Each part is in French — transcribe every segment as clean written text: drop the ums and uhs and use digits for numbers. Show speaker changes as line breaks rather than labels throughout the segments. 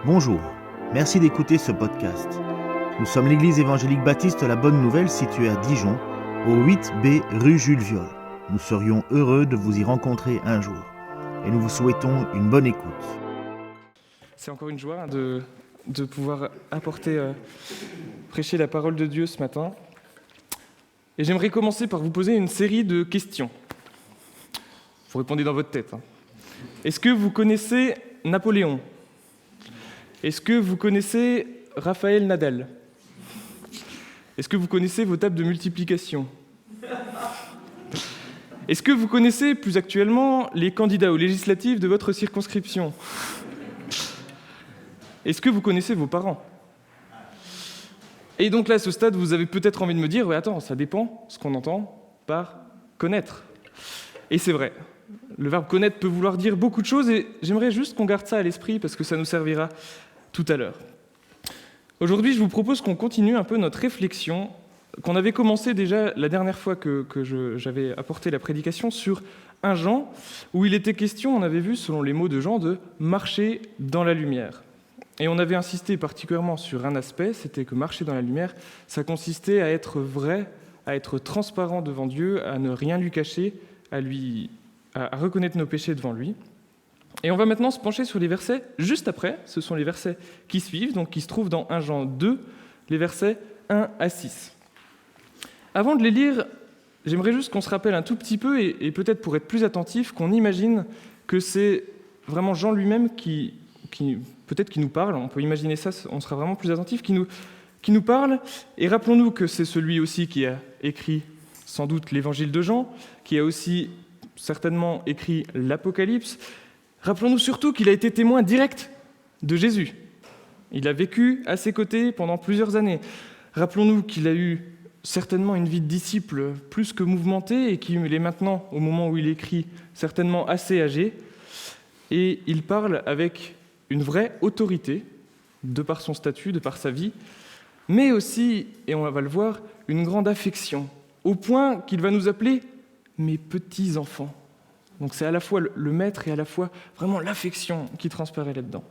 Bonjour, merci d'écouter ce podcast. Nous sommes l'église évangélique baptiste La Bonne Nouvelle située à Dijon, au 8B rue Jules Viol. Nous serions heureux de vous y rencontrer un jour et nous vous souhaitons une bonne écoute.
C'est encore une joie de pouvoir prêcher la parole de Dieu ce matin. Et j'aimerais commencer par vous poser une série de questions. Vous répondez dans votre tête. Est-ce que vous connaissez Napoléon ? Est-ce que vous connaissez Raphaël Nadal ? Est-ce que vous connaissez vos tables de multiplication ? Est-ce que vous connaissez plus actuellement les candidats aux législatives de votre circonscription ? Est-ce que vous connaissez vos parents ? Et donc là, à ce stade, vous avez peut-être envie de me dire « Ouais, attends, ça dépend ce qu'on entend par connaître ». Et c'est vrai, le verbe « connaître » peut vouloir dire beaucoup de choses et j'aimerais juste qu'on garde ça à l'esprit parce que ça nous servira tout à l'heure. Aujourd'hui, je vous propose qu'on continue un peu notre réflexion qu'on avait commencé déjà la dernière fois que j'avais apporté la prédication sur 1 Jean, où il était question, on avait vu, selon les mots de Jean, de marcher dans la lumière. Et on avait insisté particulièrement sur un aspect, c'était que marcher dans la lumière, ça consistait à être vrai, à être transparent devant Dieu, à ne rien lui cacher, à reconnaître nos péchés devant lui. Et on va maintenant se pencher sur les versets juste après, ce sont les versets qui suivent, donc qui se trouvent dans 1 Jean 2, les versets 1 à 6. Avant de les lire, j'aimerais juste qu'on se rappelle un tout petit peu, et peut-être pour être plus attentif, qu'on imagine que c'est vraiment Jean lui-même qui nous parle, on peut imaginer ça, on sera vraiment plus attentif, qui nous parle, et rappelons-nous que c'est celui aussi qui a écrit sans doute l'évangile de Jean, qui a aussi certainement écrit l'Apocalypse. Rappelons-nous surtout qu'il a été témoin direct de Jésus. Il a vécu à ses côtés pendant plusieurs années. Rappelons-nous qu'il a eu certainement une vie de disciple plus que mouvementée et qu'il est maintenant, au moment où il écrit, certainement assez âgé. Et il parle avec une vraie autorité, de par son statut, de par sa vie, mais aussi, et on va le voir, une grande affection, au point qu'il va nous appeler « mes petits-enfants ». Donc c'est à la fois le maître et à la fois vraiment l'affection qui transparaît là-dedans.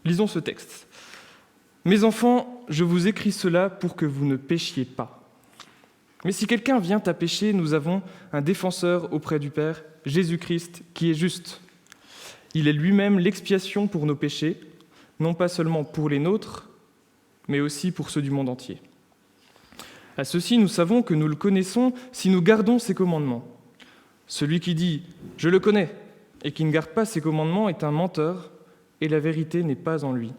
Lisons ce texte. « Mes enfants, je vous écris cela pour que vous ne péchiez pas. Mais si quelqu'un vient à pécher, nous avons un défenseur auprès du Père, Jésus-Christ, qui est juste. Il est lui-même l'expiation pour nos péchés, non pas seulement pour les nôtres, mais aussi pour ceux du monde entier. À ceci, nous savons que nous le connaissons si nous gardons ses commandements. Celui qui dit « Je le connais » et qui ne garde pas ses commandements est un menteur, et la vérité n'est pas en lui.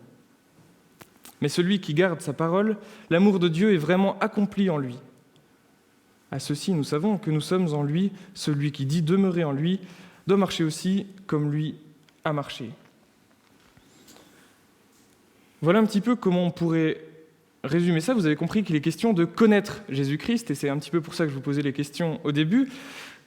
Mais celui qui garde sa parole, l'amour de Dieu est vraiment accompli en lui. À ceci, nous savons que nous sommes en lui, celui qui dit demeurer en lui, doit marcher aussi comme lui a marché. Voilà un petit peu comment on pourrait résumer ça. Vous avez compris qu'il est question de connaître Jésus-Christ, et c'est un petit peu pour ça que je vous posais les questions au début.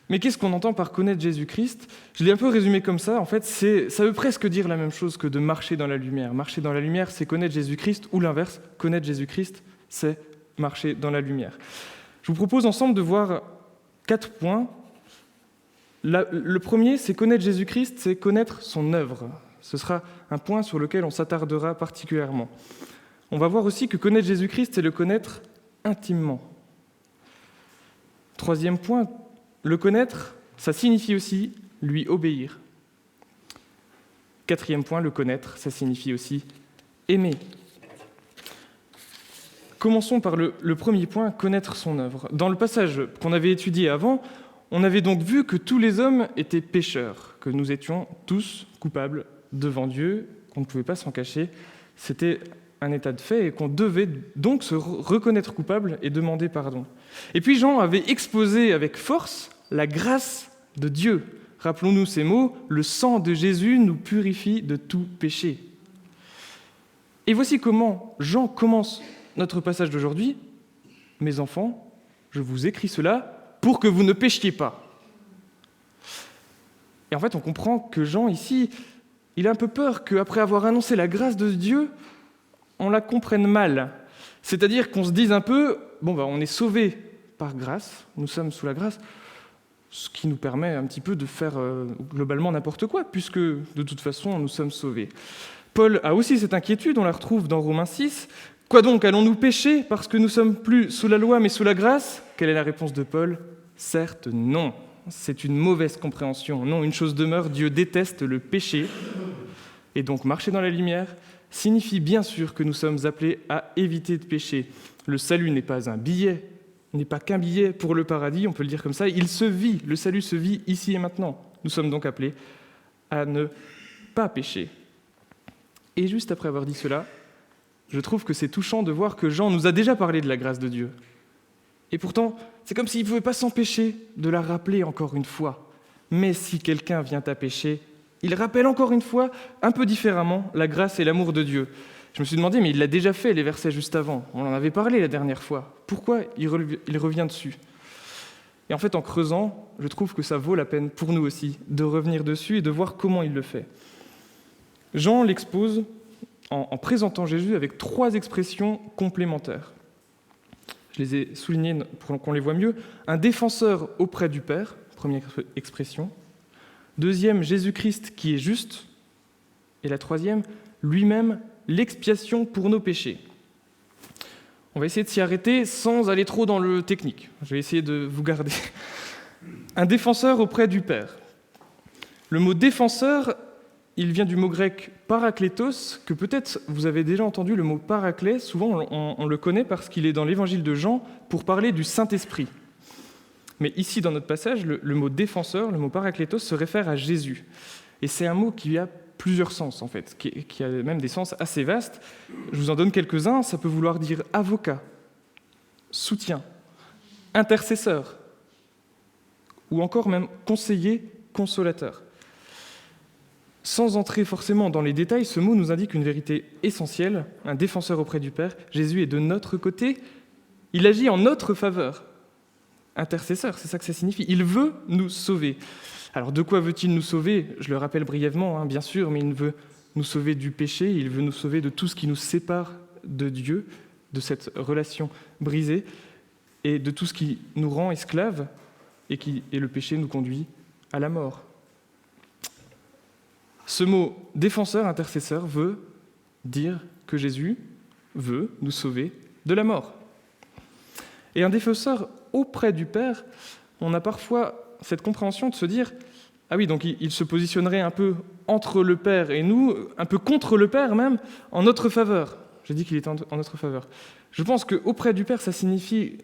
Mais qu'est-ce qu'on entend par connaître Jésus-Christ ? Je l'ai un peu résumé comme ça. En fait, ça veut presque dire la même chose que de marcher dans la lumière. Marcher dans la lumière, c'est connaître Jésus-Christ, ou l'inverse, connaître Jésus-Christ, c'est marcher dans la lumière. Je vous propose ensemble de voir 4 points. Le premier, c'est connaître Jésus-Christ, c'est connaître son œuvre. Ce sera un point sur lequel on s'attardera particulièrement. On va voir aussi que connaître Jésus-Christ, c'est le connaître intimement. 3e point, le connaître, ça signifie aussi lui obéir. 4e point, le connaître, ça signifie aussi aimer. Commençons par le premier point, connaître son œuvre. Dans le passage qu'on avait étudié avant, on avait donc vu que tous les hommes étaient pécheurs, que nous étions tous coupables devant Dieu, qu'on ne pouvait pas s'en cacher. C'était un état de fait et qu'on devait donc se reconnaître coupable et demander pardon. Et puis Jean avait exposé avec force la grâce de Dieu. Rappelons-nous ces mots, « Le sang de Jésus nous purifie de tout péché ». Et voici comment Jean commence notre passage d'aujourd'hui. « Mes enfants, je vous écris cela pour que vous ne péchiez pas. » Et en fait, on comprend que Jean, ici, il a un peu peur qu'après avoir annoncé la grâce de Dieu, on la comprenne mal. C'est-à-dire qu'on se dise un peu, on est sauvés par grâce, nous sommes sous la grâce, ce qui nous permet un petit peu de faire globalement n'importe quoi, puisque de toute façon, nous sommes sauvés. Paul a aussi cette inquiétude, on la retrouve dans Romains 6. Quoi donc, allons-nous pécher parce que nous sommes plus sous la loi mais sous la grâce ? Quelle est la réponse de Paul ? Certes, non. C'est une mauvaise compréhension. Non, une chose demeure, Dieu déteste le péché. Et donc, marcher dans la lumière signifie bien sûr que nous sommes appelés à éviter de pécher. Le salut n'est pas un billet, n'est pas qu'un billet pour le paradis, on peut le dire comme ça. Il se vit, le salut se vit ici et maintenant. Nous sommes donc appelés à ne pas pécher. Et juste après avoir dit cela, je trouve que c'est touchant de voir que Jean nous a déjà parlé de la grâce de Dieu. Et pourtant, c'est comme s'il ne pouvait pas s'empêcher de la rappeler encore une fois. Mais si quelqu'un vient à pécher, il rappelle encore une fois, un peu différemment, la grâce et l'amour de Dieu. Je me suis demandé, mais il l'a déjà fait, les versets juste avant. On en avait parlé la dernière fois. Pourquoi il revient dessus ? Et en fait, en creusant, je trouve que ça vaut la peine pour nous aussi de revenir dessus et de voir comment il le fait. Jean l'expose en présentant Jésus avec 3 expressions complémentaires. Je les ai soulignées pour qu'on les voit mieux. Un défenseur auprès du Père, première expression. Deuxième, Jésus-Christ qui est juste. Et la troisième, lui-même, l'expiation pour nos péchés. On va essayer de s'y arrêter sans aller trop dans le technique. Je vais essayer de vous garder. Un défenseur auprès du Père. Le mot défenseur, il vient du mot grec paraklétos, que peut-être vous avez déjà entendu le mot paraclet. Souvent, on le connaît parce qu'il est dans l'évangile de Jean pour parler du Saint-Esprit. Mais ici, dans notre passage, le mot défenseur, le mot paraklétos, se réfère à Jésus. Et c'est un mot qui a plusieurs sens, en fait, qui a même des sens assez vastes. Je vous en donne quelques-uns. Ça peut vouloir dire avocat, soutien, intercesseur, ou encore même conseiller, consolateur. Sans entrer forcément dans les détails, ce mot nous indique une vérité essentielle. Un défenseur auprès du Père, Jésus est de notre côté, il agit en notre faveur. Intercesseur, c'est ça que ça signifie. Il veut nous sauver. Alors de quoi veut-il nous sauver ? Je le rappelle brièvement, bien sûr, mais il veut nous sauver du péché, il veut nous sauver de tout ce qui nous sépare de Dieu, de cette relation brisée, et de tout ce qui nous rend esclaves, et le péché nous conduit à la mort. Ce mot défenseur, intercesseur, veut dire que Jésus veut nous sauver de la mort. Et un défenseur auprès du Père, on a parfois cette compréhension de se dire « Ah oui, donc il se positionnerait un peu entre le Père et nous, un peu contre le Père même, en notre faveur. » J'ai dit qu'il était en notre faveur. Je pense qu'auprès du Père, ça signifie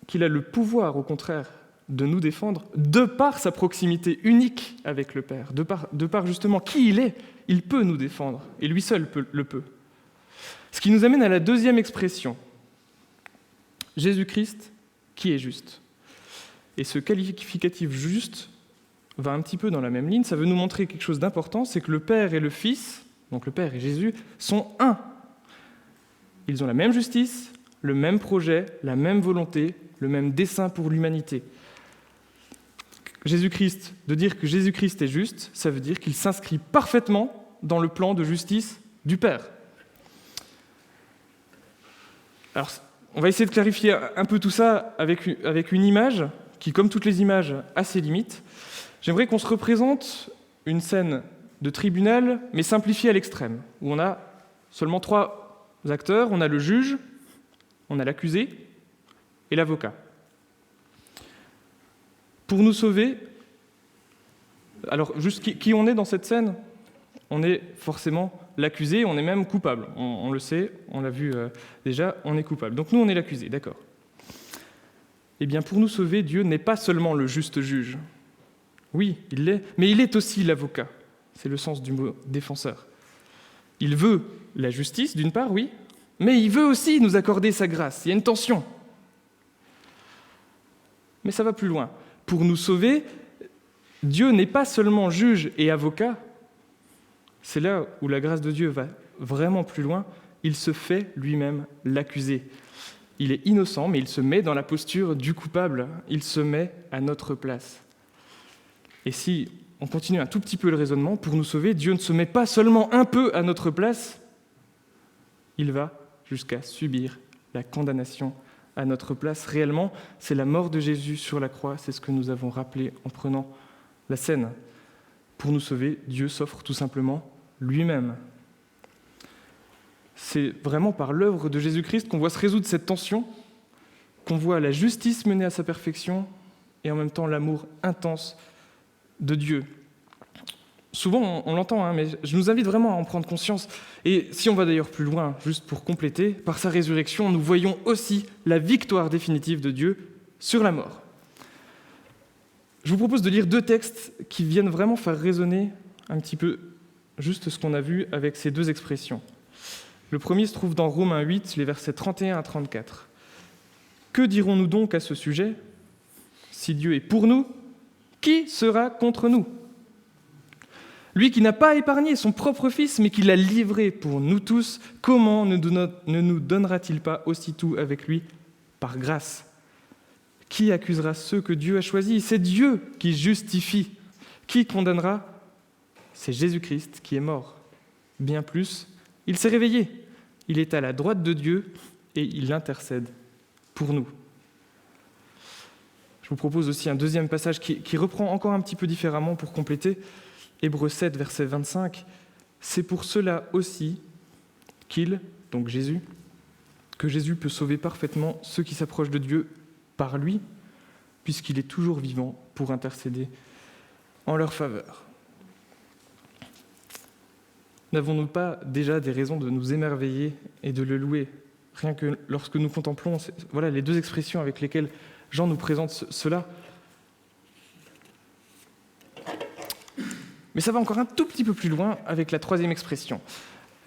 qu'il a le pouvoir, au contraire, de nous défendre, de par sa proximité unique avec le Père, de par justement qui il est, il peut nous défendre, et lui seul le peut. Ce qui nous amène à la deuxième expression, Jésus-Christ qui est juste. Et ce qualificatif juste va un petit peu dans la même ligne, ça veut nous montrer quelque chose d'important, c'est que le Père et le Fils, donc le Père et Jésus, sont un. Ils ont la même justice, le même projet, la même volonté, le même dessein pour l'humanité. Jésus-Christ, de dire que Jésus-Christ est juste, ça veut dire qu'il s'inscrit parfaitement dans le plan de justice du Père. Alors, on va essayer de clarifier un peu tout ça avec une image qui, comme toutes les images, a ses limites. J'aimerais qu'on se représente une scène de tribunal, mais simplifiée à l'extrême, où on a seulement 3 acteurs. On a le juge, on a l'accusé et l'avocat. Pour nous sauver, alors juste qui on est dans cette scène ? On est forcément l'accusé, on est même coupable. On le sait, on l'a vu déjà, on est coupable. Donc nous, on est l'accusé, d'accord. Eh bien, pour nous sauver, Dieu n'est pas seulement le juste juge. Oui, il l'est, mais il est aussi l'avocat. C'est le sens du mot défenseur. Il veut la justice, d'une part, oui, mais il veut aussi nous accorder sa grâce. Il y a une tension. Mais ça va plus loin. Pour nous sauver, Dieu n'est pas seulement juge et avocat. C'est là où la grâce de Dieu va vraiment plus loin. Il se fait lui-même l'accusé. Il est innocent, mais il se met dans la posture du coupable. Il se met à notre place. Et si on continue un tout petit peu le raisonnement, pour nous sauver, Dieu ne se met pas seulement un peu à notre place, il va jusqu'à subir la condamnation à notre place. Réellement, c'est la mort de Jésus sur la croix, c'est ce que nous avons rappelé en prenant la scène. Pour nous sauver, Dieu s'offre tout simplement lui-même. C'est vraiment par l'œuvre de Jésus-Christ qu'on voit se résoudre cette tension, qu'on voit la justice menée à sa perfection et en même temps l'amour intense de Dieu. Souvent, on l'entend, mais je nous invite vraiment à en prendre conscience. Et si on va d'ailleurs plus loin, juste pour compléter, par sa résurrection, nous voyons aussi la victoire définitive de Dieu sur la mort. Je vous propose de lire 2 textes qui viennent vraiment faire résonner un petit peu juste ce qu'on a vu avec ces 2 expressions. Le premier se trouve dans Romains 8, les versets 31 à 34. « Que dirons-nous donc à ce sujet ? Si Dieu est pour nous, qui sera contre nous ? Lui qui n'a pas épargné son propre Fils, mais qui l'a livré pour nous tous, comment ne nous donnera-t-il pas aussi tout avec lui par grâce ? Qui accusera ceux que Dieu a choisis ? C'est Dieu qui justifie. Qui condamnera ? C'est Jésus-Christ qui est mort. Bien plus, il s'est réveillé. Il est à la droite de Dieu et il intercède pour nous. » Je vous propose aussi un deuxième passage qui reprend encore un petit peu différemment pour compléter. Hébreux 7, verset 25. « C'est pour cela aussi donc Jésus, que Jésus peut sauver parfaitement ceux qui s'approchent de Dieu par lui, puisqu'il est toujours vivant pour intercéder en leur faveur. » N'avons-nous pas déjà des raisons de nous émerveiller et de le louer ? Rien que lorsque nous contemplons les 2 expressions avec lesquelles Jean nous présente cela. Mais ça va encore un tout petit peu plus loin avec la 3e expression.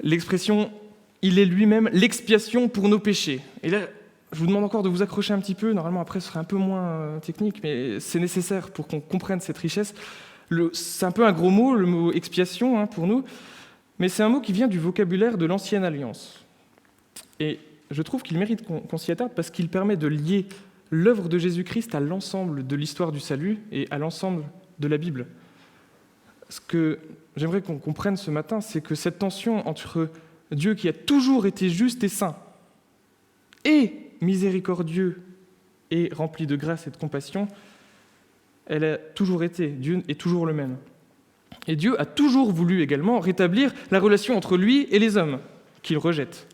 L'expression « il est lui-même l'expiation pour nos péchés ». Et là, je vous demande encore de vous accrocher un petit peu. Normalement, après, ce sera un peu moins technique, mais c'est nécessaire pour qu'on comprenne cette richesse. C'est un peu un gros mot, le mot « expiation » pour nous, mais c'est un mot qui vient du vocabulaire de l'Ancienne Alliance. Et je trouve qu'il mérite qu'on s'y attarde parce qu'il permet de lier l'œuvre de Jésus-Christ à l'ensemble de l'histoire du salut et à l'ensemble de la Bible. Ce que j'aimerais qu'on comprenne ce matin, c'est que cette tension entre Dieu qui a toujours été juste et saint et miséricordieux et rempli de grâce et de compassion, elle a toujours été, Dieu est toujours le même. Et Dieu a toujours voulu également rétablir la relation entre lui et les hommes, qu'il rejette.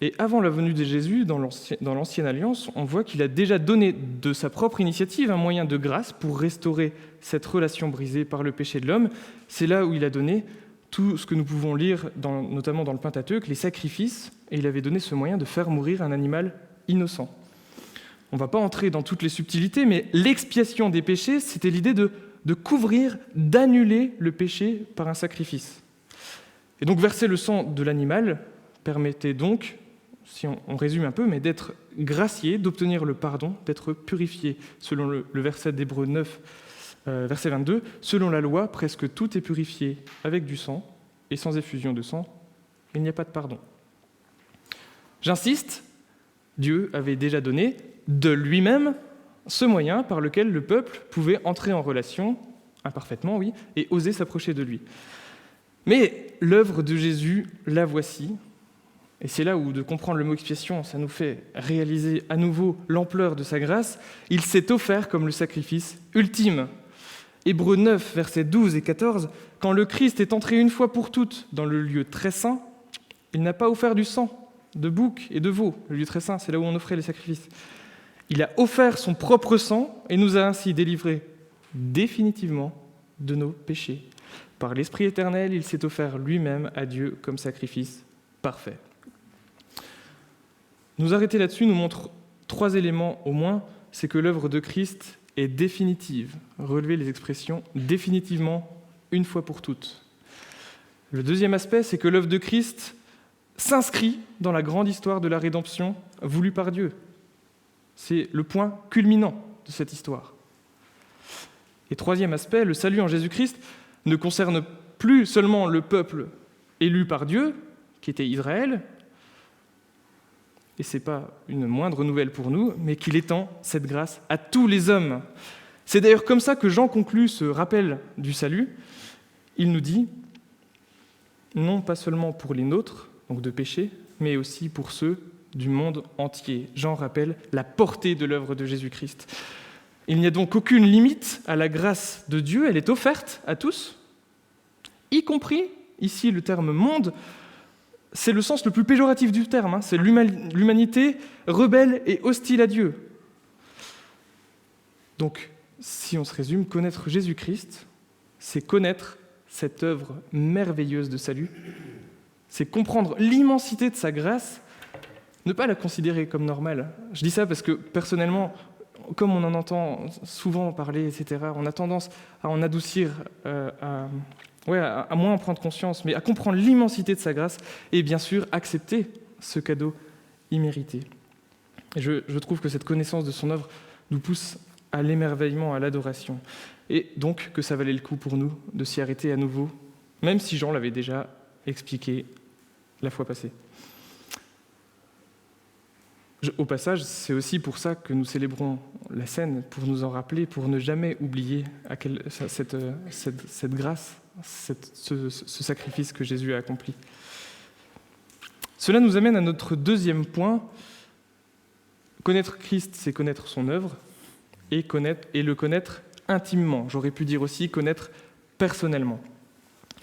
Et avant la venue de Jésus, dans l'Ancienne Alliance, on voit qu'il a déjà donné de sa propre initiative un moyen de grâce pour restaurer cette relation brisée par le péché de l'homme. C'est là où il a donné tout ce que nous pouvons lire, notamment dans le Pentateuque, les sacrifices, et il avait donné ce moyen de faire mourir un animal innocent. On ne va pas entrer dans toutes les subtilités, mais l'expiation des péchés, c'était l'idée de couvrir, d'annuler le péché par un sacrifice. Et donc verser le sang de l'animal permettait donc, si on résume un peu, mais d'être gracié, d'obtenir le pardon, d'être purifié. Selon le verset d'Hébreux 9, verset 22, « Selon la loi, presque tout est purifié avec du sang, et sans effusion de sang, il n'y a pas de pardon. » J'insiste, Dieu avait déjà donné de lui-même ce moyen par lequel le peuple pouvait entrer en relation, imparfaitement, oui, et oser s'approcher de lui. Mais l'œuvre de Jésus, la voici, et c'est là où de comprendre le mot expiation, ça nous fait réaliser à nouveau l'ampleur de sa grâce. Il s'est offert comme le sacrifice ultime. Hébreux 9, versets 12 et 14, « Quand le Christ est entré une fois pour toutes dans le lieu très saint, il n'a pas offert du sang de bouc et de veau. » Le lieu très saint, c'est là où on offrait les sacrifices. Il a offert son propre sang et nous a ainsi délivrés définitivement de nos péchés. Par l'Esprit éternel, il s'est offert lui-même à Dieu comme sacrifice parfait. Nous arrêter là-dessus nous montre 3 éléments au moins. C'est que l'œuvre de Christ est définitive. Relever les expressions « définitivement » une fois pour toutes. Le deuxième aspect, c'est que l'œuvre de Christ s'inscrit dans la grande histoire de la rédemption voulue par Dieu. C'est le point culminant de cette histoire. Et troisième aspect, le salut en Jésus-Christ ne concerne plus seulement le peuple élu par Dieu, qui était Israël, et ce n'est pas une moindre nouvelle pour nous, mais qu'il étend cette grâce à tous les hommes. C'est d'ailleurs comme ça que Jean conclut ce rappel du salut. Il nous dit, non pas seulement pour les nôtres, donc de péché, mais aussi pour ceux du monde entier. Jean rappelle la portée de l'œuvre de Jésus-Christ. Il n'y a donc aucune limite à la grâce de Dieu, elle est offerte à tous, y compris, ici le terme « monde », c'est le sens le plus péjoratif du terme, hein. C'est l'humanité rebelle et hostile à Dieu. Donc, si on se résume, connaître Jésus-Christ, c'est connaître cette œuvre merveilleuse de salut, c'est comprendre l'immensité de sa grâce, ne pas la considérer comme normale. Je dis ça parce que, personnellement, comme on en entend souvent parler, etc., on a tendance à en adoucir, à moins en prendre conscience, mais à comprendre l'immensité de sa grâce et bien sûr accepter ce cadeau immérité. Et je trouve que cette connaissance de son œuvre nous pousse à l'émerveillement, à l'adoration. Et donc que ça valait le coup pour nous de s'y arrêter à nouveau, même si Jean l'avait déjà expliqué la fois passée. Au passage, c'est aussi pour ça que nous célébrons la scène, pour nous en rappeler, pour ne jamais oublier cette grâce, ce sacrifice que Jésus a accompli. Cela nous amène à notre deuxième point. Connaître Christ, c'est connaître son œuvre, et le connaître intimement. J'aurais pu dire aussi connaître personnellement.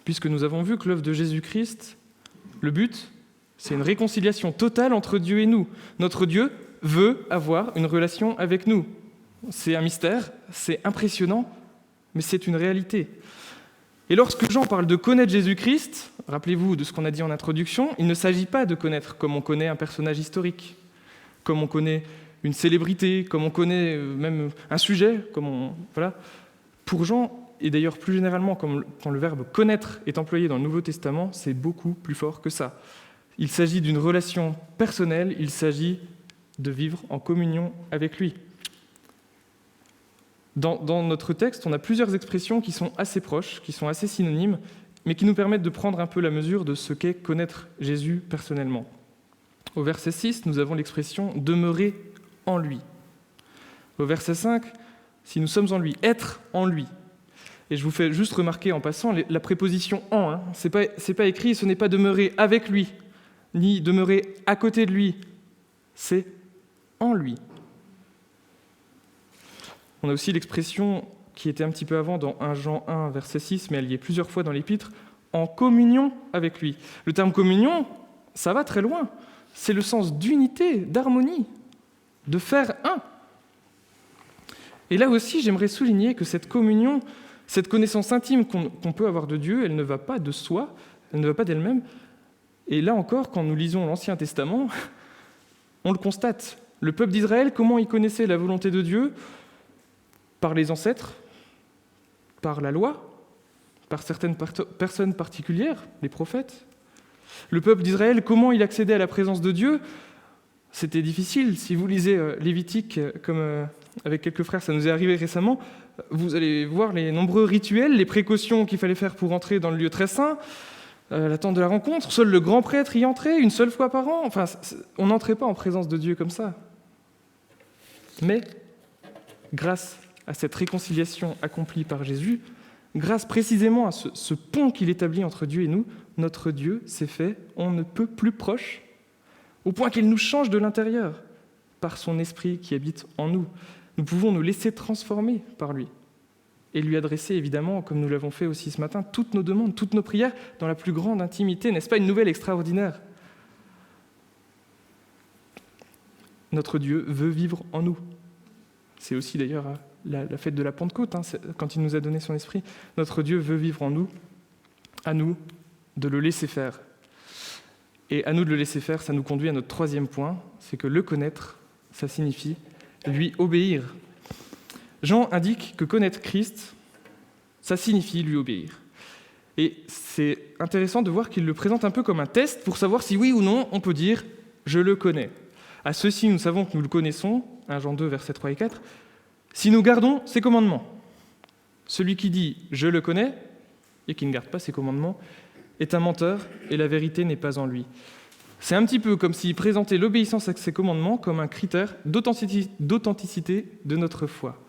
Puisque nous avons vu que l'œuvre de Jésus-Christ, le but, c'est une réconciliation totale entre Dieu et nous. Notre Dieu veut avoir une relation avec nous. C'est un mystère, c'est impressionnant, mais c'est une réalité. Et lorsque Jean parle de connaître Jésus-Christ, rappelez-vous de ce qu'on a dit en introduction, il ne s'agit pas de connaître comme on connaît un personnage historique, comme on connaît une célébrité, comme on connaît même un sujet, voilà. Pour Jean, et d'ailleurs plus généralement quand le verbe « connaître » est employé dans le Nouveau Testament, c'est beaucoup plus fort que ça. Il s'agit d'une relation personnelle, il s'agit de vivre en communion avec lui. Dans notre texte, on a plusieurs expressions qui sont assez proches, qui sont assez synonymes, mais qui nous permettent de prendre un peu la mesure de ce qu'est connaître Jésus personnellement. Au verset 6, nous avons l'expression « demeurer en lui ». Au verset 5, si nous sommes en lui, être en lui. Et je vous fais juste remarquer en passant la préposition « en ». C'est pas écrit, ce n'est pas demeurer avec lui, ni demeurer à côté de lui, c'est en lui. On a aussi l'expression qui était un petit peu avant dans 1 Jean 1, verset 6, mais elle y est plusieurs fois dans l'Épître, en communion avec lui. Le terme communion, ça va très loin. C'est le sens d'unité, d'harmonie, de faire un. Et là aussi, j'aimerais souligner que cette communion, cette connaissance intime qu'on peut avoir de Dieu, elle ne va pas de soi, elle ne va pas d'elle-même. Et là encore, quand nous lisons l'Ancien Testament, on le constate. Le peuple d'Israël, comment il connaissait la volonté de Dieu ? Par les ancêtres, par la loi, par certaines personnes particulières, les prophètes. Le peuple d'Israël, comment il accédait à la présence de Dieu ? C'était difficile. Si vous lisez Lévitique, comme avec quelques frères, ça nous est arrivé récemment, vous allez voir les nombreux rituels, les précautions qu'il fallait faire pour entrer dans le lieu très saint, la tente de la rencontre, seul le grand prêtre y entrait, une seule fois par an. Enfin, on n'entrait pas en présence de Dieu comme ça. Mais, grâce à cette réconciliation accomplie par Jésus, grâce précisément à ce pont qu'il établit entre Dieu et nous, notre Dieu s'est fait on ne peut plus proche, au point qu'il nous change de l'intérieur par son esprit qui habite en nous. Nous pouvons nous laisser transformer par lui et lui adresser évidemment, comme nous l'avons fait aussi ce matin, toutes nos demandes, toutes nos prières dans la plus grande intimité. N'est-ce pas une nouvelle extraordinaire ? Notre Dieu veut vivre en nous. C'est aussi d'ailleurs la fête de la Pentecôte, quand il nous a donné son esprit. Notre Dieu veut vivre en nous, à nous de le laisser faire. Et à nous de le laisser faire, ça nous conduit à notre troisième point, c'est que le connaître, ça signifie lui obéir. Jean indique que connaître Christ, ça signifie lui obéir. Et c'est intéressant de voir qu'il le présente un peu comme un test pour savoir si oui ou non on peut dire « je le connais ». À ceci, nous savons que nous le connaissons, 1 Jean 2, versets 3 et 4, si nous gardons ses commandements. Celui qui dit « je le connais » et qui ne garde pas ses commandements est un menteur et la vérité n'est pas en lui. C'est un petit peu comme s'il présentait l'obéissance à ses commandements comme un critère d'authenticité de notre foi.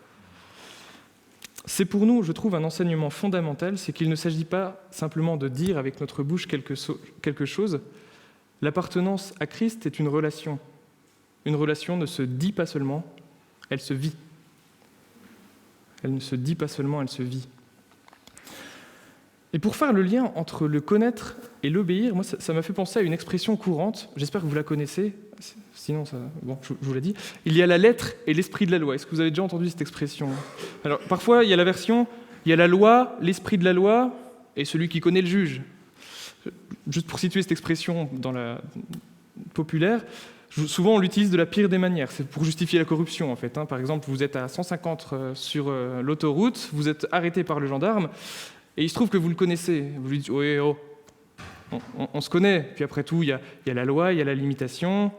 C'est pour nous, je trouve, un enseignement fondamental, c'est qu'il ne s'agit pas simplement de dire avec notre bouche quelque chose. L'appartenance à Christ est une relation. Une relation ne se dit pas seulement, elle se vit. Elle ne se dit pas seulement, elle se vit. Et pour faire le lien entre le connaître et l'obéir, moi, ça m'a fait penser à une expression courante, j'espère que vous la connaissez, sinon, je vous l'ai dit. Il y a la lettre et l'esprit de la loi. Est-ce que vous avez déjà entendu cette expression ? Alors, parfois, il y a la version, il y a la loi, l'esprit de la loi, et celui qui connaît le juge. Juste pour situer cette expression dans la populaire, souvent on l'utilise de la pire des manières, c'est pour justifier la corruption en fait. Par exemple, vous êtes à 150 sur l'autoroute, vous êtes arrêté par le gendarme, et il se trouve que vous le connaissez. Vous lui dites « Oui, oh, on se connaît ». Puis après tout, il y a la loi, il y a la limitation,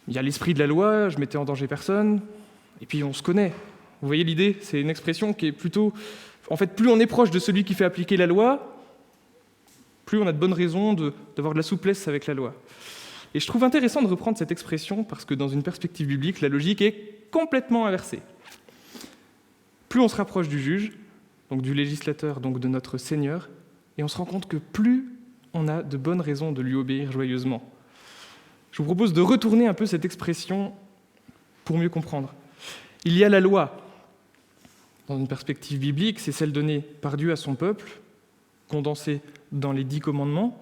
il y a l'esprit de la loi, je mettais en danger personne, et puis on se connaît. Vous voyez l'idée ? C'est une expression qui est plutôt... En fait, plus on est proche de celui qui fait appliquer la loi, plus on a de bonnes raisons d'avoir de la souplesse avec la loi. Et je trouve intéressant de reprendre cette expression parce que dans une perspective biblique, la logique est complètement inversée. Plus on se rapproche du juge, donc du législateur, donc de notre Seigneur, et on se rend compte que plus on a de bonnes raisons de lui obéir joyeusement. Je vous propose de retourner un peu cette expression pour mieux comprendre. Il y a la loi. Dans une perspective biblique, c'est celle donnée par Dieu à son peuple, condensée dans les 10 commandements.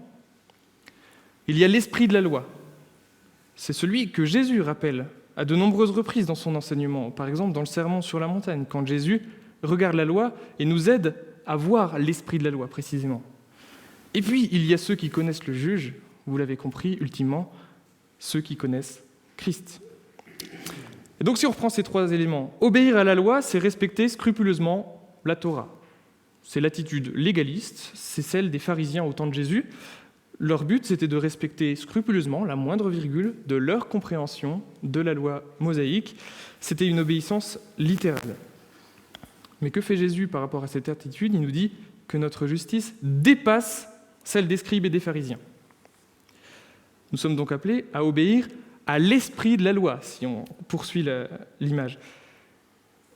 Il y a l'esprit de la loi. C'est celui que Jésus rappelle à de nombreuses reprises dans son enseignement. Par exemple, dans le Sermon sur la montagne, quand Jésus regarde la loi et nous aide à voir l'esprit de la loi, précisément. Et puis, il y a ceux qui connaissent le juge, vous l'avez compris, ultimement, ceux qui connaissent Christ. Et donc, si on reprend ces 3 éléments, obéir à la loi, c'est respecter scrupuleusement la Torah. C'est l'attitude légaliste, c'est celle des pharisiens au temps de Jésus. Leur but, c'était de respecter scrupuleusement la moindre virgule de leur compréhension de la loi mosaïque. C'était une obéissance littérale. Mais que fait Jésus par rapport à cette attitude ? Il nous dit que notre justice dépasse celle des scribes et des pharisiens. Nous sommes donc appelés à obéir à l'esprit de la loi, si on poursuit l'image.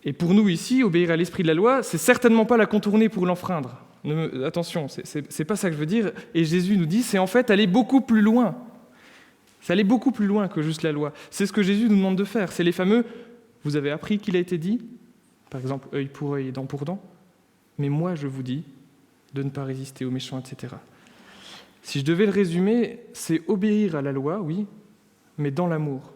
Et pour nous ici, obéir à l'esprit de la loi, c'est certainement pas la contourner pour l'enfreindre. Attention, c'est pas ça que je veux dire. Et Jésus nous dit, c'est en fait aller beaucoup plus loin. C'est aller beaucoup plus loin que juste la loi. C'est ce que Jésus nous demande de faire. C'est les fameux, vous avez appris qu'il a été dit, par exemple, œil pour œil et dent pour dent, mais moi je vous dis de ne pas résister aux méchants, etc. Si je devais le résumer, c'est obéir à la loi, oui, mais dans l'amour.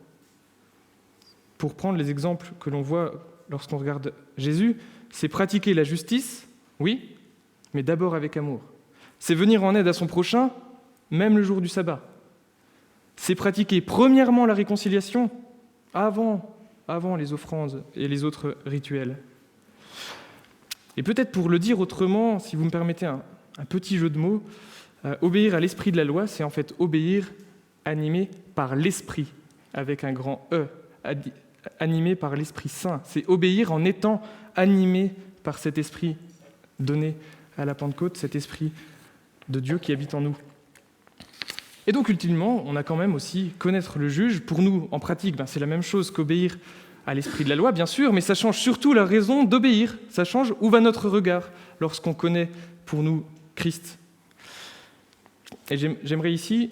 Pour prendre les exemples que l'on voit lorsqu'on regarde Jésus, c'est pratiquer la justice, oui, mais d'abord avec amour. C'est venir en aide à son prochain, même le jour du sabbat. C'est pratiquer premièrement la réconciliation, avant les offrandes et les autres rituels. Et peut-être pour le dire autrement, si vous me permettez un petit jeu de mots, obéir à l'esprit de la loi, c'est en fait obéir animé par l'esprit, avec un grand E, animé par l'Esprit Saint. C'est obéir en étant animé par cet esprit donné à la Pentecôte, cet esprit de Dieu qui habite en nous. Et donc, ultimement, on a quand même aussi connaître le juge. Pour nous, en pratique, c'est la même chose qu'obéir à l'esprit de la loi, bien sûr, mais ça change surtout la raison d'obéir. Ça change où va notre regard lorsqu'on connaît pour nous Christ. Et j'aimerais ici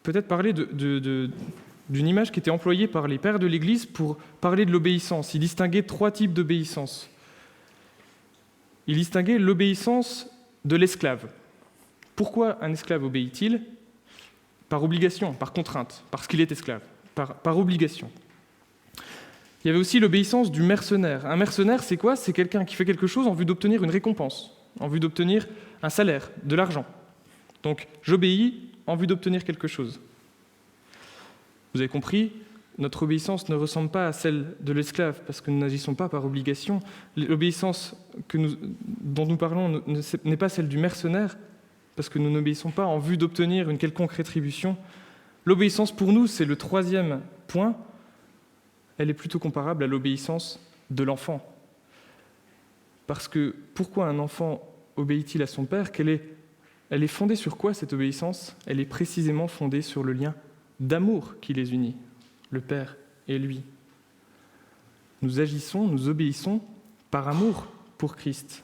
peut-être parler d'une image qui était employée par les pères de l'Église pour parler de l'obéissance. Ils distinguaient 3 types d'obéissance. Ils distinguaient l'obéissance de l'esclave. Pourquoi un esclave obéit-il ? Par obligation, par contrainte, parce qu'il est esclave, par obligation. Il y avait aussi l'obéissance du mercenaire. Un mercenaire, c'est quoi ? C'est quelqu'un qui fait quelque chose en vue d'obtenir une récompense, en vue d'obtenir un salaire, de l'argent. Donc, j'obéis en vue d'obtenir quelque chose. Vous avez compris, notre obéissance ne ressemble pas à celle de l'esclave, parce que nous n'agissons pas par obligation. L'obéissance dont nous parlons n'est pas celle du mercenaire, parce que nous n'obéissons pas en vue d'obtenir une quelconque rétribution. L'obéissance pour nous, c'est le 3e point. Elle est plutôt comparable à l'obéissance de l'enfant. Parce que pourquoi un enfant obéit-il à son père ? Elle est fondée sur quoi, cette obéissance ? Elle est précisément fondée sur le lien d'amour qui les unit, le Père et lui. Nous agissons, nous obéissons par amour pour Christ.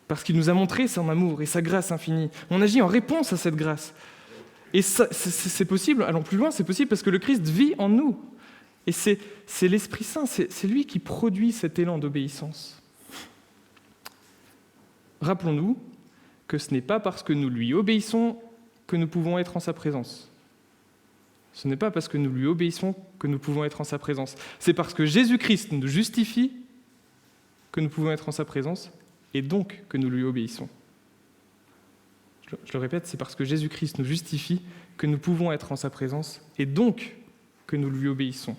Parce qu'il nous a montré son amour et sa grâce infinie. On agit en réponse à cette grâce. Et ça, c'est possible, allons plus loin, c'est possible parce que le Christ vit en nous. Et c'est l'Esprit Saint, c'est lui qui produit cet élan d'obéissance. rappelons-nous que ce n'est pas parce que nous lui obéissons que nous pouvons être en sa présence. Ce n'est pas parce que nous lui obéissons que nous pouvons être en sa présence. C'est parce que Jésus-Christ nous justifie que nous pouvons être en sa présence et donc que nous lui obéissons. Je le répète, c'est parce que Jésus-Christ nous justifie que nous pouvons être en sa présence et donc que nous lui obéissons.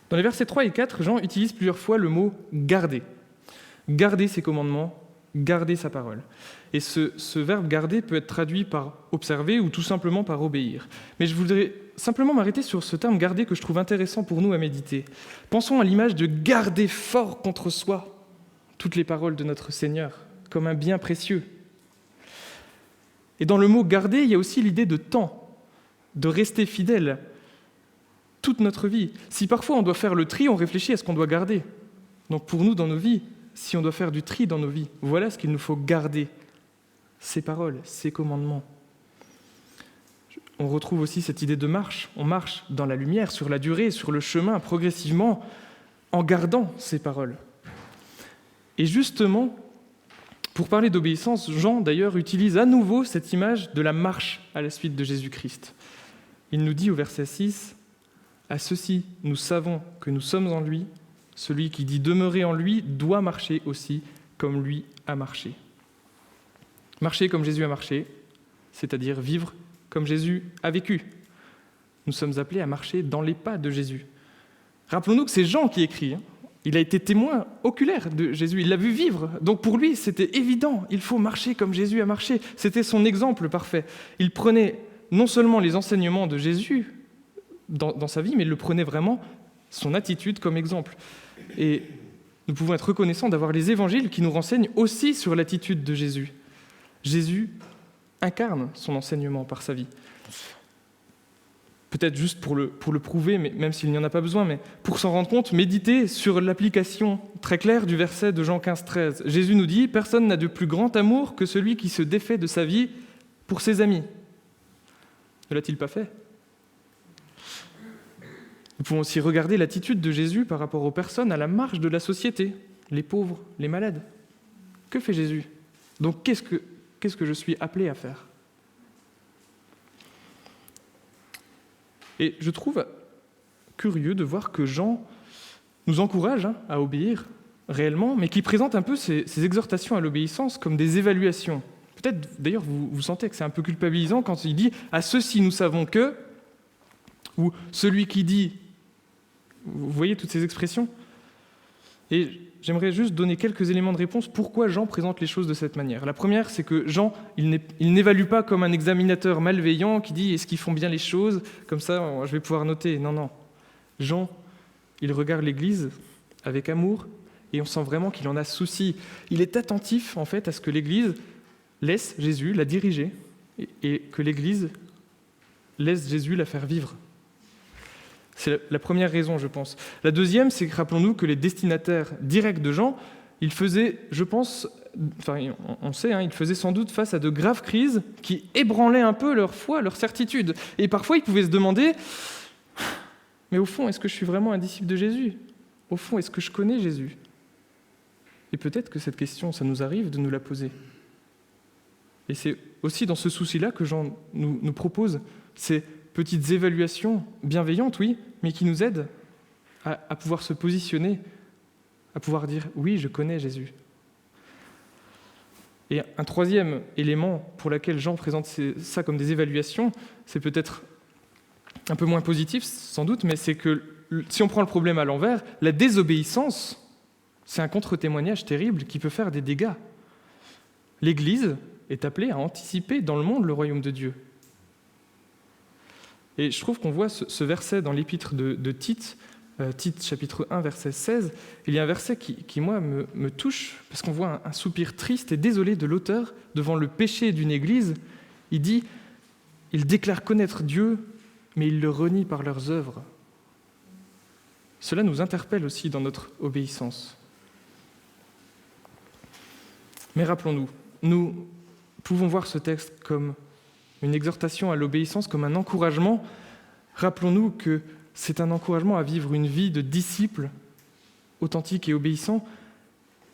Dans les versets 3 et 4, Jean utilise plusieurs fois le mot « garder ». Garder ses commandements, garder sa parole. Et ce verbe « garder » peut être traduit par « observer » ou tout simplement par « obéir ». Mais je voudrais simplement m'arrêter sur ce terme « garder » que je trouve intéressant pour nous à méditer. Pensons à l'image de garder fort contre soi toutes les paroles de notre Seigneur, comme un bien précieux. Et dans le mot « garder », il y a aussi l'idée de temps, de rester fidèle toute notre vie. Si parfois on doit faire le tri, on réfléchit à ce qu'on doit garder. Donc pour nous, dans nos vies, si on doit faire du tri dans nos vies, voilà ce qu'il nous faut garder. Ces paroles, ces commandements. On retrouve aussi cette idée de marche. On marche dans la lumière, sur la durée, sur le chemin, progressivement, en gardant ces paroles. Et justement, pour parler d'obéissance, Jean, d'ailleurs, utilise à nouveau cette image de la marche à la suite de Jésus-Christ. Il nous dit au verset 6, « À ceci, nous savons que nous sommes en lui. Celui qui dit demeurer en lui doit marcher aussi comme lui a marché. » Marcher comme Jésus a marché, c'est-à-dire vivre comme Jésus a vécu. Nous sommes appelés à marcher dans les pas de Jésus. Rappelons-nous que c'est Jean qui écrit. Il a été témoin oculaire de Jésus, il l'a vu vivre. Donc pour lui, c'était évident, il faut marcher comme Jésus a marché. C'était son exemple parfait. Il prenait non seulement les enseignements de Jésus dans sa vie, mais il le prenait vraiment, son attitude, comme exemple. Et nous pouvons être reconnaissants d'avoir les évangiles qui nous renseignent aussi sur l'attitude de Jésus. Jésus incarne son enseignement par sa vie. Peut-être juste pour le prouver, mais même s'il n'y en a pas besoin, mais pour s'en rendre compte, méditez sur l'application très claire du verset de Jean 15, 13. Jésus nous dit « Personne n'a de plus grand amour que celui qui se défait de sa vie pour ses amis. » Ne l'a-t-il pas fait ? Nous pouvons aussi regarder l'attitude de Jésus par rapport aux personnes à la marge de la société, les pauvres, les malades. Que fait Jésus ? Donc qu'est-ce que je suis appelé à faire ? Et je trouve curieux de voir que Jean nous encourage à obéir réellement, mais qui présente un peu ces exhortations à l'obéissance comme des évaluations. Peut-être, d'ailleurs, vous sentez que c'est un peu culpabilisant quand il dit « À ceci nous savons que » ou « Celui qui dit ». Vous voyez toutes ces expressions ? Et j'aimerais juste donner quelques éléments de réponse pourquoi Jean présente les choses de cette manière. La première, c'est que Jean, il n'évalue pas comme un examinateur malveillant qui dit « Est-ce qu'ils font bien les choses ? Comme ça, je vais pouvoir noter. » Non. Jean, il regarde l'Église avec amour et on sent vraiment qu'il en a souci. Il est attentif, en fait, à ce que l'Église laisse Jésus la diriger et que l'Église laisse Jésus la faire vivre. C'est la première raison, je pense. La deuxième, c'est que rappelons-nous que les destinataires directs de Jean, ils faisaient, je pense, on sait, ils faisaient sans doute face à de graves crises qui ébranlaient un peu leur foi, leur certitude. Et parfois, ils pouvaient se demander, mais au fond, est-ce que je suis vraiment un disciple de Jésus ? Au fond, est-ce que je connais Jésus ? Et peut-être que cette question, ça nous arrive de nous la poser. Et c'est aussi dans ce souci-là que Jean nous propose ces petites évaluations bienveillantes, oui, mais qui nous aident à pouvoir se positionner, à pouvoir dire « oui, je connais Jésus ». Et un troisième élément pour lequel Jean présente ça comme des évaluations, c'est peut-être un peu moins positif, sans doute, mais c'est que si on prend le problème à l'envers, la désobéissance, c'est un contre-témoignage terrible qui peut faire des dégâts. L'Église est appelée à anticiper dans le monde le royaume de Dieu. Et je trouve qu'on voit ce verset dans l'épître de Tite, Tite chapitre 1, verset 16. Il y a un verset qui moi, me touche, parce qu'on voit un soupir triste et désolé de l'auteur devant le péché d'une église. Il dit « Ils déclarent connaître Dieu, mais ils le renient par leurs œuvres. » Cela nous interpelle aussi dans notre obéissance. Mais rappelons-nous, nous pouvons voir ce texte comme une exhortation à l'obéissance, comme un encouragement. Rappelons-nous que c'est un encouragement à vivre une vie de disciple authentique et obéissant,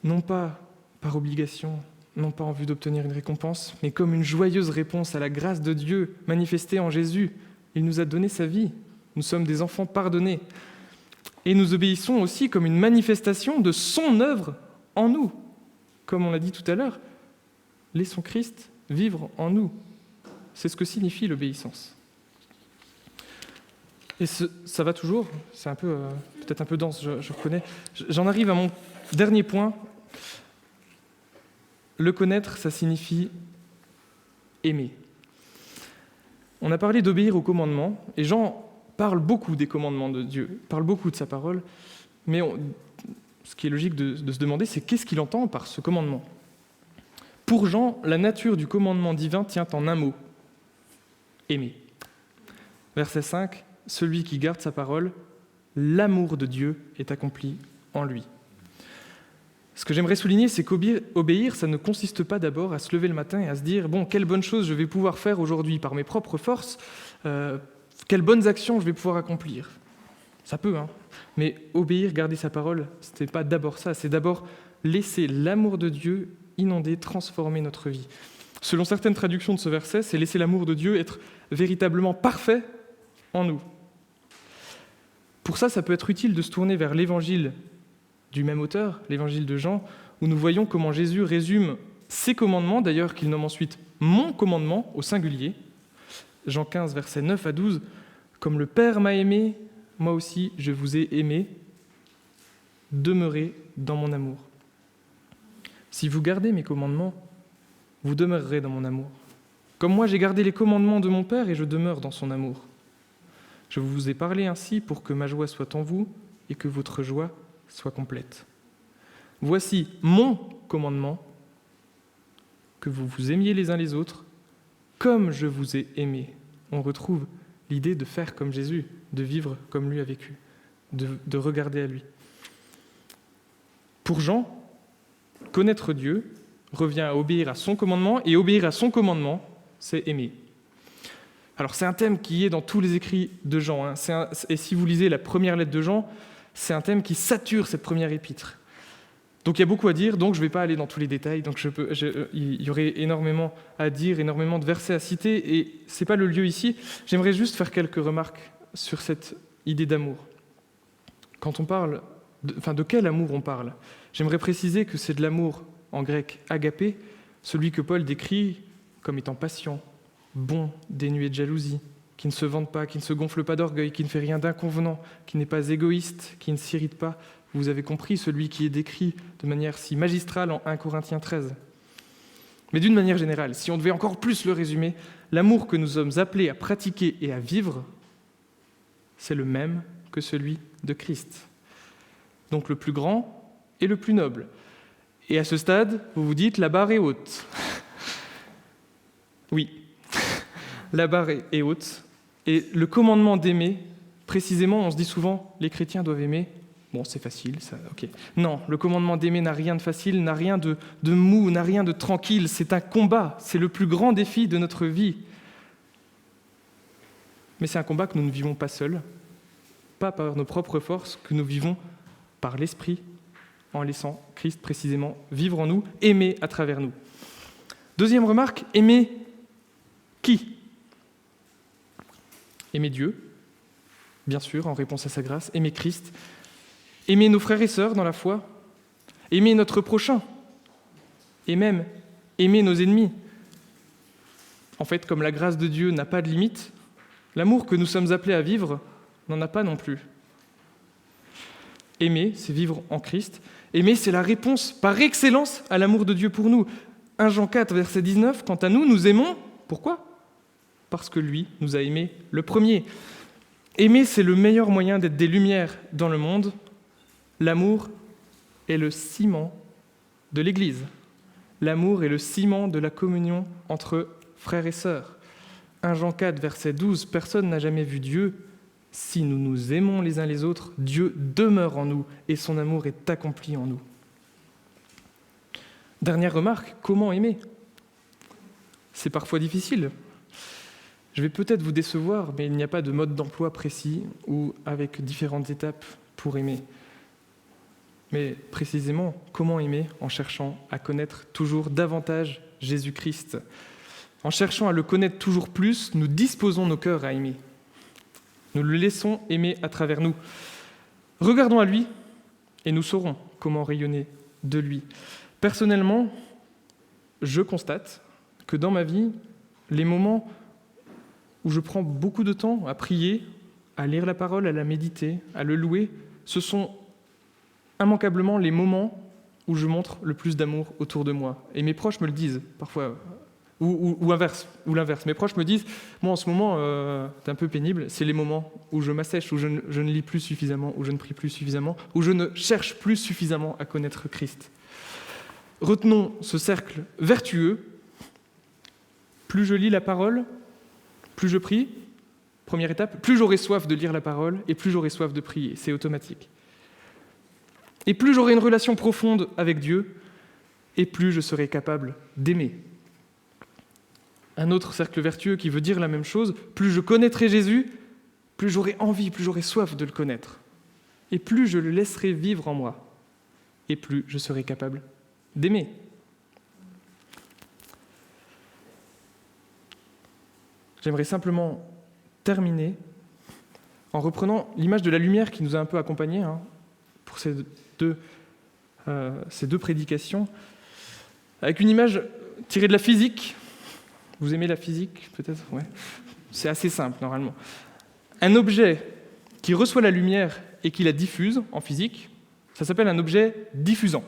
non pas par obligation, non pas en vue d'obtenir une récompense, mais comme une joyeuse réponse à la grâce de Dieu manifestée en Jésus. Il nous a donné sa vie. Nous sommes des enfants pardonnés. Et nous obéissons aussi comme une manifestation de son œuvre en nous. Comme on l'a dit tout à l'heure, laissons Christ vivre en nous. C'est ce que signifie l'obéissance. Et ça va toujours, c'est peut-être un peu dense, je reconnais. J'en arrive à mon dernier point. Le connaître, ça signifie aimer. On a parlé d'obéir aux commandements, et Jean parle beaucoup des commandements de Dieu, parle beaucoup de sa parole, mais ce qui est logique de se demander, c'est qu'est-ce qu'il entend par ce commandement ? Pour Jean, la nature du commandement divin tient en un mot, aimer. Verset 5, celui qui garde sa parole, l'amour de Dieu est accompli en lui. Ce que j'aimerais souligner, c'est qu'obéir, ça ne consiste pas d'abord à se lever le matin et à se dire « Bon, quelle bonne chose je vais pouvoir faire aujourd'hui par mes propres forces, quelles bonnes actions je vais pouvoir accomplir ?» Ça peut, hein. Mais obéir, garder sa parole, ce n'est pas d'abord ça, c'est d'abord laisser l'amour de Dieu inonder, transformer notre vie. Selon certaines traductions de ce verset, c'est laisser l'amour de Dieu être véritablement parfait en nous. Pour ça, ça peut être utile de se tourner vers l'évangile du même auteur, l'évangile de Jean, où nous voyons comment Jésus résume ses commandements, d'ailleurs qu'il nomme ensuite « mon commandement » au singulier. Jean 15, versets 9 à 12, « Comme le Père m'a aimé, moi aussi je vous ai aimé, demeurez dans mon amour. Si vous gardez mes commandements, vous demeurerez dans mon amour. Comme moi j'ai gardé les commandements de mon Père et je demeure dans son amour. Je vous ai parlé ainsi pour que ma joie soit en vous et que votre joie soit complète. Voici mon commandement, que vous vous aimiez les uns les autres, comme je vous ai aimé. On retrouve l'idée de faire comme Jésus, de vivre comme lui a vécu, de regarder à lui. Pour Jean, connaître Dieu revient à obéir à son commandement, et obéir à son commandement, c'est aimer. Alors c'est un thème qui est dans tous les écrits de Jean, hein. Et si vous lisez la première lettre de Jean, c'est un thème qui sature cette première épître. Donc il y a beaucoup à dire, donc je ne vais pas aller dans tous les détails, donc il y aurait énormément à dire, énormément de versets à citer, et ce n'est pas le lieu ici. J'aimerais juste faire quelques remarques sur cette idée d'amour. Quand on parle, de quel amour on parle ? J'aimerais préciser que c'est de l'amour, en grec, agapé, celui que Paul décrit comme étant patient, bon, dénué de jalousie, qui ne se vante pas, qui ne se gonfle pas d'orgueil, qui ne fait rien d'inconvenant, qui n'est pas égoïste, qui ne s'irrite pas. Vous avez compris, celui qui est décrit de manière si magistrale en 1 Corinthiens 13. Mais d'une manière générale, si on devait encore plus le résumer, l'amour que nous sommes appelés à pratiquer et à vivre, c'est le même que celui de Christ. Donc le plus grand et le plus noble. Et à ce stade, vous vous dites, la barre est haute. Oui, la barre est haute. Et le commandement d'aimer, précisément, on se dit souvent, les chrétiens doivent aimer. Bon, c'est facile, ça, ok. Non, le commandement d'aimer n'a rien de facile, n'a rien de mou, n'a rien de tranquille. C'est un combat, c'est le plus grand défi de notre vie. Mais c'est un combat que nous ne vivons pas seuls, pas par nos propres forces, que nous vivons par l'Esprit, en laissant Christ précisément vivre en nous, aimer à travers nous. Deuxième remarque, aimer qui ? Aimer Dieu, bien sûr, en réponse à sa grâce, aimer Christ, aimer nos frères et sœurs dans la foi, aimer notre prochain, et même aimer nos ennemis. En fait, comme la grâce de Dieu n'a pas de limite, l'amour que nous sommes appelés à vivre n'en a pas non plus. Aimer, c'est vivre en Christ. Aimer, c'est la réponse par excellence à l'amour de Dieu pour nous. 1 Jean 4, verset 19, quant à nous, nous aimons. Pourquoi ? Parce que lui nous a aimés le premier. Aimer, c'est le meilleur moyen d'être des lumières dans le monde. L'amour est le ciment de l'Église. L'amour est le ciment de la communion entre frères et sœurs. 1 Jean 4, verset 12, personne n'a jamais vu Dieu. Si nous nous aimons les uns les autres, Dieu demeure en nous et son amour est accompli en nous. Dernière remarque, comment aimer ? C'est parfois difficile. Je vais peut-être vous décevoir, mais il n'y a pas de mode d'emploi précis ou avec différentes étapes pour aimer. Mais précisément, comment aimer en cherchant à connaître toujours davantage Jésus-Christ? En cherchant à le connaître toujours plus, nous disposons nos cœurs à aimer. Nous le laissons aimer à travers nous. Regardons à lui et nous saurons comment rayonner de lui. Personnellement, je constate que dans ma vie, les moments où je prends beaucoup de temps à prier, à lire la parole, à la méditer, à le louer, ce sont immanquablement les moments où je montre le plus d'amour autour de moi. Et mes proches me le disent parfois, ou l'inverse. Mes proches me disent, moi en ce moment, c'est un peu pénible, c'est les moments où je m'assèche, où je ne lis plus suffisamment, où je ne prie plus suffisamment, où je ne cherche plus suffisamment à connaître Christ. Retenons ce cercle vertueux. Plus je lis la parole, plus je prie, première étape, plus j'aurai soif de lire la parole et plus j'aurai soif de prier, c'est automatique. Et plus j'aurai une relation profonde avec Dieu, et plus je serai capable d'aimer. Un autre cercle vertueux qui veut dire la même chose, plus je connaîtrai Jésus, plus j'aurai envie, plus j'aurai soif de le connaître. Et plus je le laisserai vivre en moi, et plus je serai capable d'aimer. J'aimerais simplement terminer en reprenant l'image de la lumière qui nous a un peu accompagnés pour ces deux prédications, avec une image tirée de la physique. Vous aimez la physique, peut-être? Ouais. C'est assez simple, normalement. Un objet qui reçoit la lumière et qui la diffuse en physique, ça s'appelle un objet diffusant.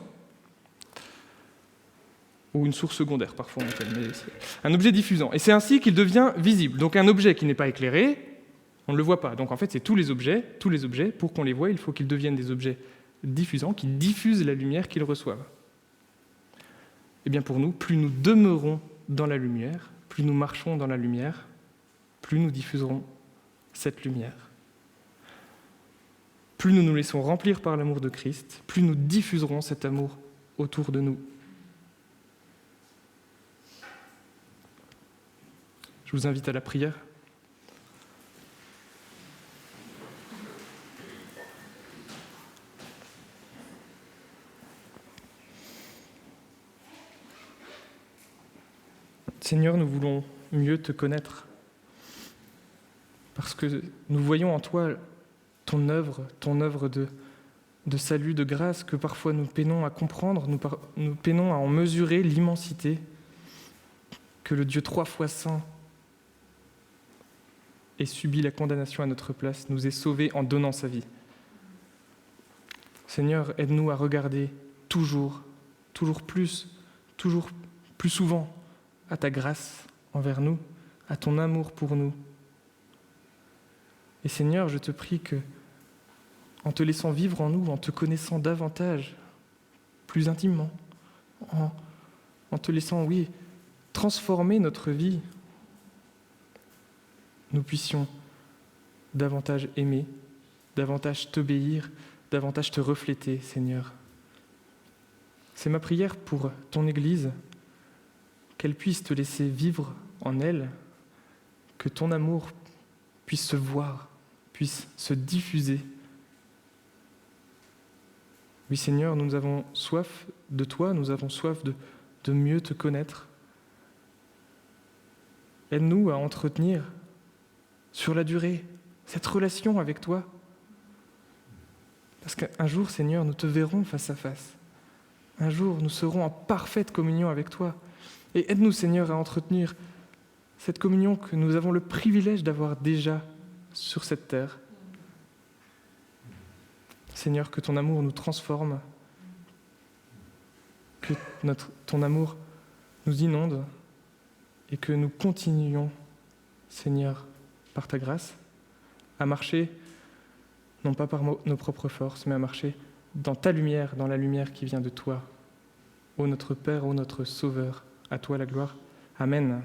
Ou une source secondaire, parfois on appelle, mais c'est un objet diffusant. Et c'est ainsi qu'il devient visible. Donc un objet qui n'est pas éclairé, on ne le voit pas. Donc en fait, c'est tous les objets, pour qu'on les voie, il faut qu'ils deviennent des objets diffusants, qui diffusent la lumière qu'ils reçoivent. Et bien pour nous, plus nous demeurons dans la lumière, plus nous marchons dans la lumière, plus nous diffuserons cette lumière. Plus nous nous laissons remplir par l'amour de Christ, plus nous diffuserons cet amour autour de nous. Je vous invite à la prière. Seigneur, nous voulons mieux te connaître parce que nous voyons en toi ton œuvre de salut, de grâce que parfois nous peinons à comprendre, nous peinons à en mesurer l'immensité que le Dieu 3 fois saint ait subi la condamnation à notre place, nous ait sauvés en donnant sa vie. Seigneur, aide-nous à regarder toujours plus souvent à ta grâce envers nous, à ton amour pour nous. Et Seigneur, je te prie que, en te laissant vivre en nous, en te connaissant davantage, plus intimement, en te laissant, transformer notre vie, nous puissions davantage aimer, davantage t'obéir, davantage te refléter, Seigneur. C'est ma prière pour ton Église, qu'elle puisse te laisser vivre en elle, que ton amour puisse se voir, puisse se diffuser. Oui, Seigneur, nous avons soif de toi, nous avons soif de mieux te connaître. Aide-nous à entretenir sur la durée cette relation avec toi. Parce qu'un jour, Seigneur, nous te verrons face à face. Un jour, nous serons en parfaite communion avec toi. Et aide-nous, Seigneur, à entretenir cette communion que nous avons le privilège d'avoir déjà sur cette terre. Seigneur, que ton amour nous transforme, que ton amour nous inonde et que nous continuions, Seigneur, par ta grâce, à marcher, non pas par nos propres forces, mais à marcher dans ta lumière, dans la lumière qui vient de toi. Ô notre Père, ô notre Sauveur, à toi la gloire. Amen.